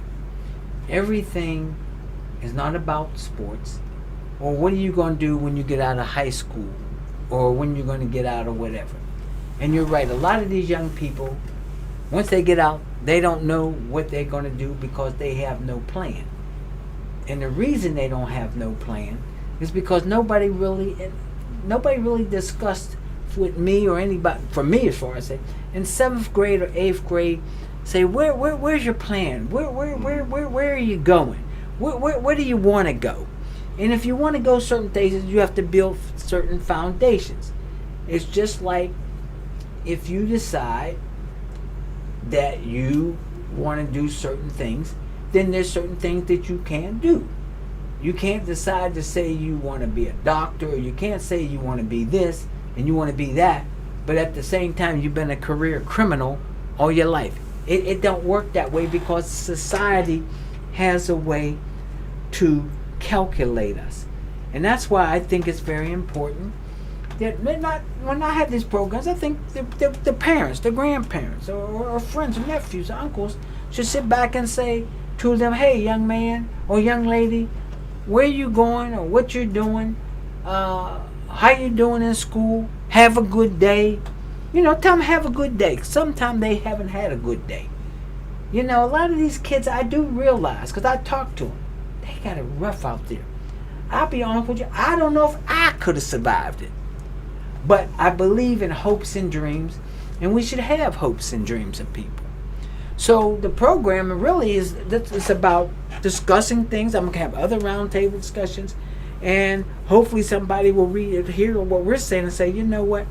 everything It's not about sports. Or what are you going to do when you get out of high school? Or when you're going to get out or whatever. And you're right. A lot of these young people, once they get out, they don't know what they're going to do because they have no plan. And the reason they don't have no plan is because nobody really discussed with me or anybody, for me as far as I say, in 7th grade or 8th grade, say, where's your plan? Where are you going? Where do you want to go? And if you want to go certain places, you have to build certain foundations. It's just like if you decide that you want to do certain things, then there's certain things that you can't do. You can't decide to say you want to be a doctor, or you can't say you want to be this and you want to be that, but at the same time you've been a career criminal all your life. It don't work that way because society has a way to calculate us. And that's why I think it's very important that when I have these programs, I think the parents, the grandparents, or friends, or nephews, or uncles should sit back and say to them, hey, young man or young lady, where you going or what you're doing, how you doing in school, have a good day. You know, tell them have a good day. Sometimes they haven't had a good day. You know, a lot of these kids, I do realize, because I talk to them, they got it rough out there. I'll be honest with you, I don't know if I could have survived it. But I believe in hopes and dreams, and we should have hopes and dreams of people. So the program really is, it's about discussing things. I'm going to have other roundtable discussions, and hopefully somebody will hear what we're saying and say, you know what,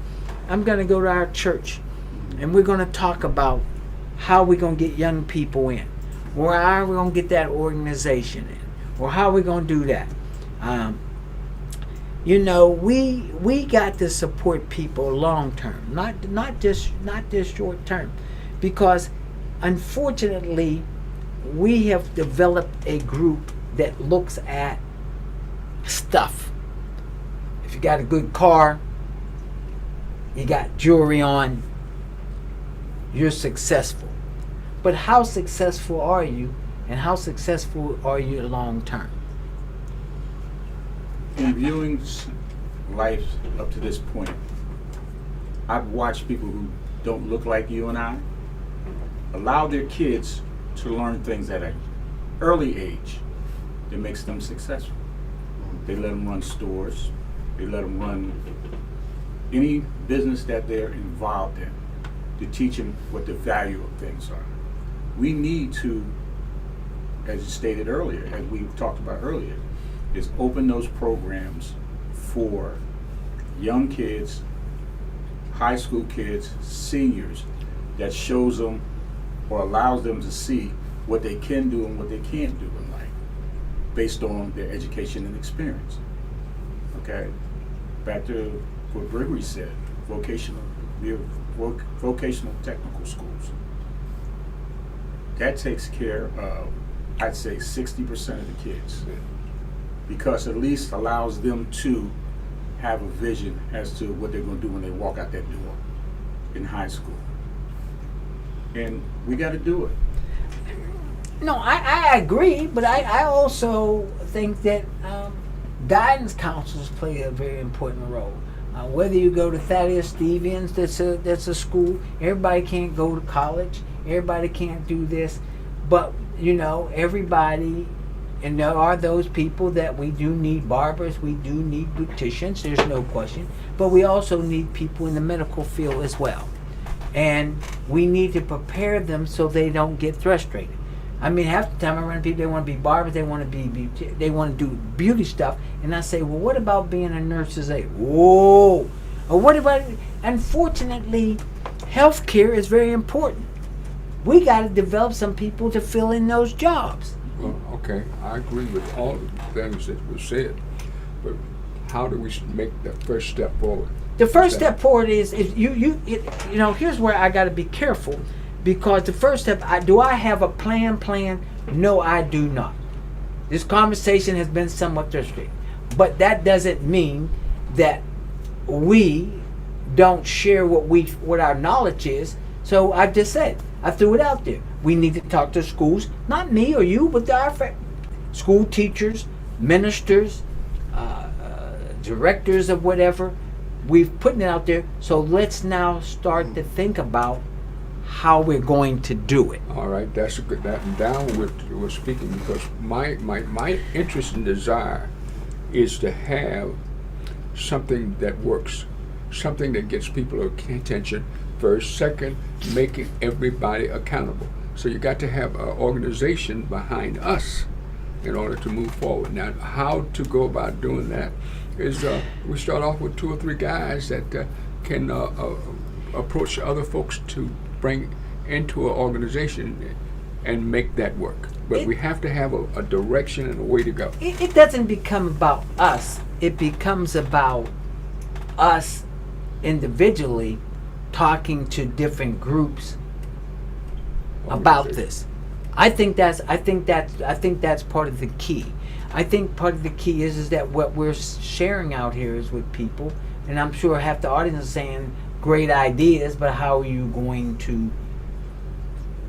I'm going to go to our church, and we're going to talk about how we're going to get young people in, or how we're going to get that organization in, or how we're going to do that. You know, we got to support people long term, not just short term, because unfortunately we have developed a group that looks at stuff. If you got a good car, you got jewelry on, you're successful. But how successful are you, and how successful are you long term? In viewing life up to this point, I've watched people who don't look like you and I allow their kids to learn things at an early age that makes them successful. They let them run stores, they let them run any business that they're involved in, to teach them what the value of things are. We need to, as you stated earlier, as we talked about earlier, is open those programs for young kids, high school kids, seniors, that shows them or allows them to see what they can do and what they can't do in life based on their education and experience. Okay? Back to what Briggery said, vocational technical schools. That takes care of, I'd say, 60% of the kids, because at least allows them to have a vision as to what they're going to do when they walk out that door in high school. And we got to do it. No, I agree, but I also think that guidance counselors play a very important role. Whether you go to Thaddeus Stevens, that's a school. Everybody can't go to college. Everybody can't do this, but you know, everybody. And there are those people that we do need barbers, we do need beauticians, there's no question. But we also need people in the medical field as well. And we need to prepare them so they don't get frustrated. I mean, half the time I run people, they want to be barbers, they want to do beauty stuff. And I say, well, what about being a nurse's aide? Whoa! Or what about, unfortunately, healthcare is very important. We got to develop some people to fill in those jobs. Well, okay, I agree with all the things that were said, but how do we make that first step forward? The first step forward is you know, here's where I got to be careful, because the first step, do I have a plan? No, I do not. This conversation has been somewhat frustrating, but that doesn't mean that we don't share what our knowledge is. So I just said, I threw it out there. We need to talk to schools, not me or you, but our school teachers, ministers, directors of whatever. We've put it out there. So let's now start to think about how we're going to do it. All right, that's a good. That now we're speaking, because my interest and desire is to have something that works, something that gets people attention first. Second, making everybody accountable. So you got to have an organization behind us in order to move forward. Now, how to go about doing that is we start off with 2 or 3 guys that can approach other folks to bring into an organization and make that work. But we have to have a direction and a way to go. It doesn't become about us. It becomes about us individually talking to different groups about this. I think that's part of the key. I think part of the key is that what we're sharing out here is with people, and I'm sure half the audience is saying great ideas, but how are you going to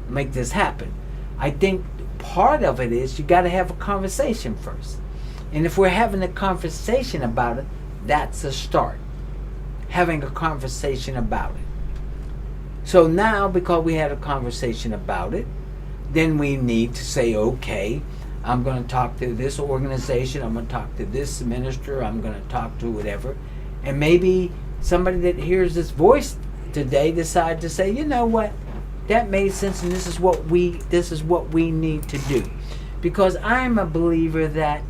make this happen? I think part of it is you got to have a conversation first. And if we're having a conversation about it, that's a start. Having a conversation about it. So now, because we had a conversation about it, then we need to say, okay, I'm going to talk to this organization, I'm going to talk to this minister, I'm going to talk to whatever. And maybe somebody that hears this voice today decide to say, you know what, that made sense, and this is what we need to do. Because I'm a believer that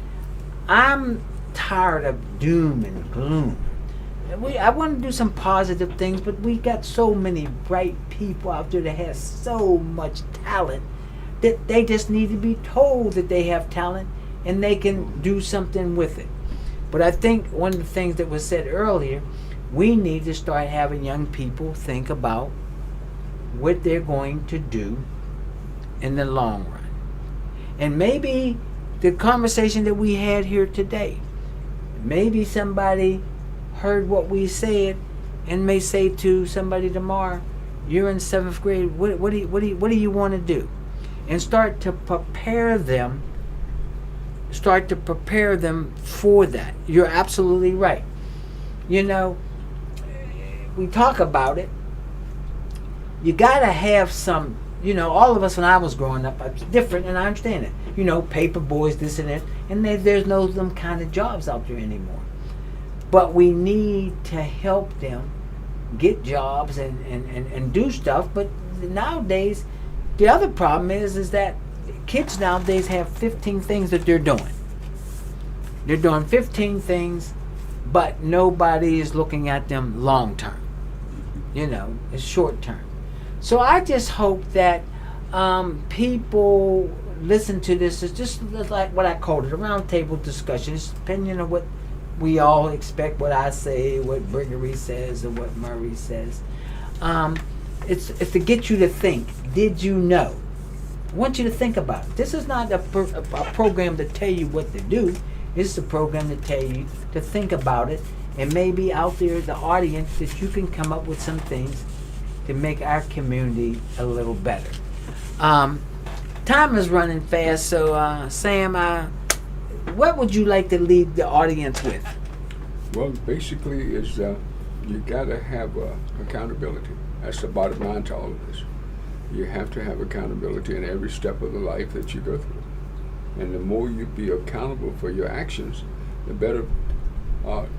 I'm tired of doom and gloom. I want to do some positive things, but we got so many bright people out there that have so much talent that they just need to be told that they have talent and they can do something with it. But I think one of the things that was said earlier, we need to start having young people think about what they're going to do in the long run. And maybe the conversation that we had here today, maybe somebody heard what we said and may say to somebody tomorrow, you're in 7th grade, what do you want to do? And start to prepare them for that. You're absolutely right. You know, we talk about it. You got to have some, you know, all of us when I was growing up, I was different, and I understand it. You know, paper boys, this and that, and there's no them kind of jobs out there anymore. But we need to help them get jobs and do stuff. But nowadays, the other problem is that kids nowadays have 15 things that they're doing. They're doing 15 things, but nobody is looking at them long term. You know, it's short term. So I just hope that people listen to this. It's just like what I called it, a roundtable discussion. It's opinion of what we all expect, what I say, what Briggery says, or what Murry says. It's to get you to think. Did you know? I want you to think about it. This is not a program to tell you what to do. This is a program to tell you to think about it, and maybe out there, the audience, that you can come up with some things to make our community a little better. Time is running fast, so Sam, what would you like to leave the audience with? Well, basically, is you got to have accountability. That's the bottom line to all of this. You have to have accountability in every step of the life that you go through. And the more you be accountable for your actions, the better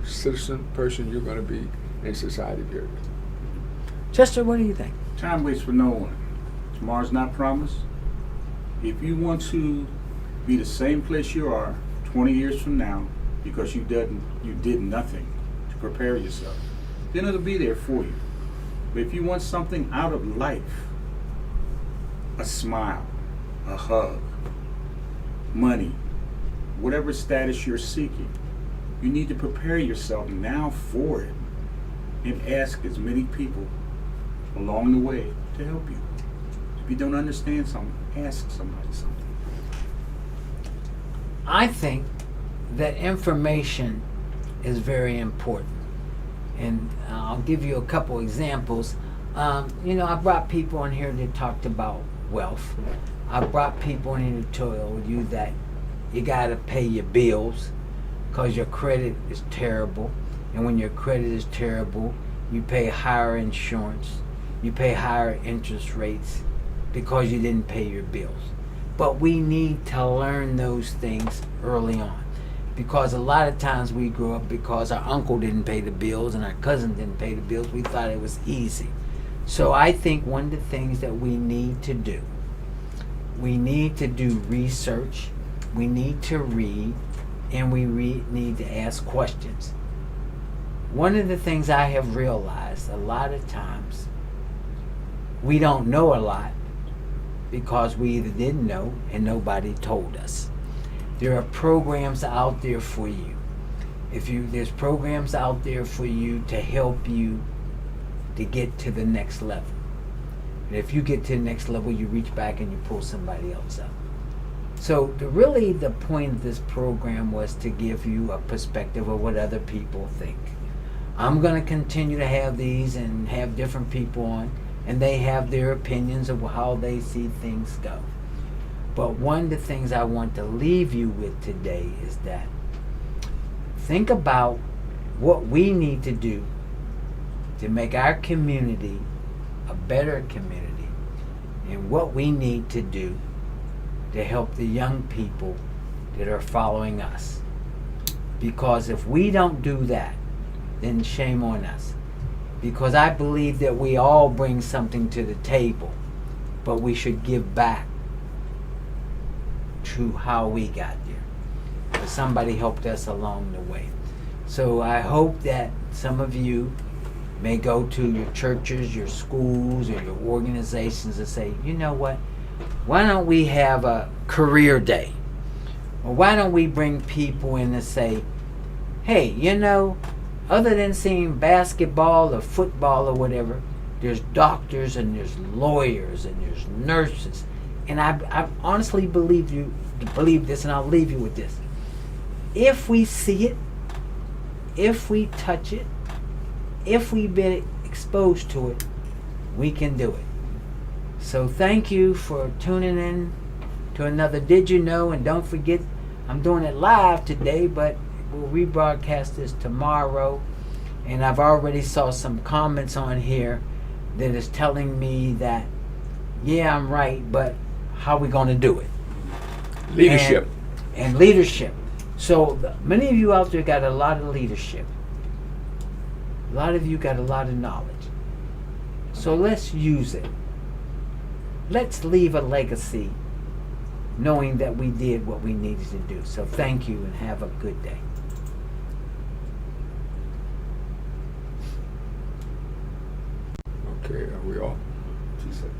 citizen, person you're going to be in society, period. Chester, what do you think? Time waits for no one. Tomorrow's not promised. If you want to be the same place you are 20 years from now because you did nothing to prepare yourself, then it'll be there for you. But if you want something out of life, a smile, a hug, money, whatever status you're seeking, you need to prepare yourself now for it and ask as many people along the way to help you. If you don't understand something, ask somebody something. I think that information is very important. And I'll give you a couple examples. You know, I brought people in here that talked about wealth. I brought people in here to tell you that you got to pay your bills because your credit is terrible. And when your credit is terrible, you pay higher insurance, you pay higher interest rates because you didn't pay your bills. But we need to learn those things early on, because a lot of times we grow up because our uncle didn't pay the bills and our cousin didn't pay the bills. We thought it was easy. So I think one of the things that we need to do research, we need to read, and we need to ask questions. One of the things I have realized a lot of times, we don't know a lot because we either didn't know and nobody told us. There are programs out there for you. There's programs out there for you to help you to get to the next level. And if you get to the next level, you reach back and you pull somebody else up. So the point of this program was to give you a perspective of what other people think. I'm going to continue to have these and have different people on, and they have their opinions of how they see things go. But one of the things I want to leave you with today is that think about what we need to do to make our community a better community, and what we need to do to help the young people that are following us. Because if we don't do that, then shame on us. Because I believe that we all bring something to the table, but we should give back to how we got there. Because somebody helped us along the way. So I hope that some of you may go to your churches, your schools, or your organizations and say, you know what? Why don't we have a career day? Or why don't we bring people in and say, hey, other than seeing basketball or football or whatever, there's doctors and there's lawyers and there's nurses. And I honestly believe this, and I'll leave you with this. If we see it, if we touch it, if we've been exposed to it, we can do it. So thank you for tuning in to another Did You Know? And don't forget, I'm doing it live today, but we'll rebroadcast this tomorrow. And I've already saw some comments on here that is telling me that, yeah, I'm right, but how are we going to do it? Leadership. And leadership. So many of you out there got a lot of leadership. A lot of you got a lot of knowledge. So let's use it. Let's leave a legacy knowing that we did what we needed to do. So thank you and have a good day. Okay, are we all? 2 seconds.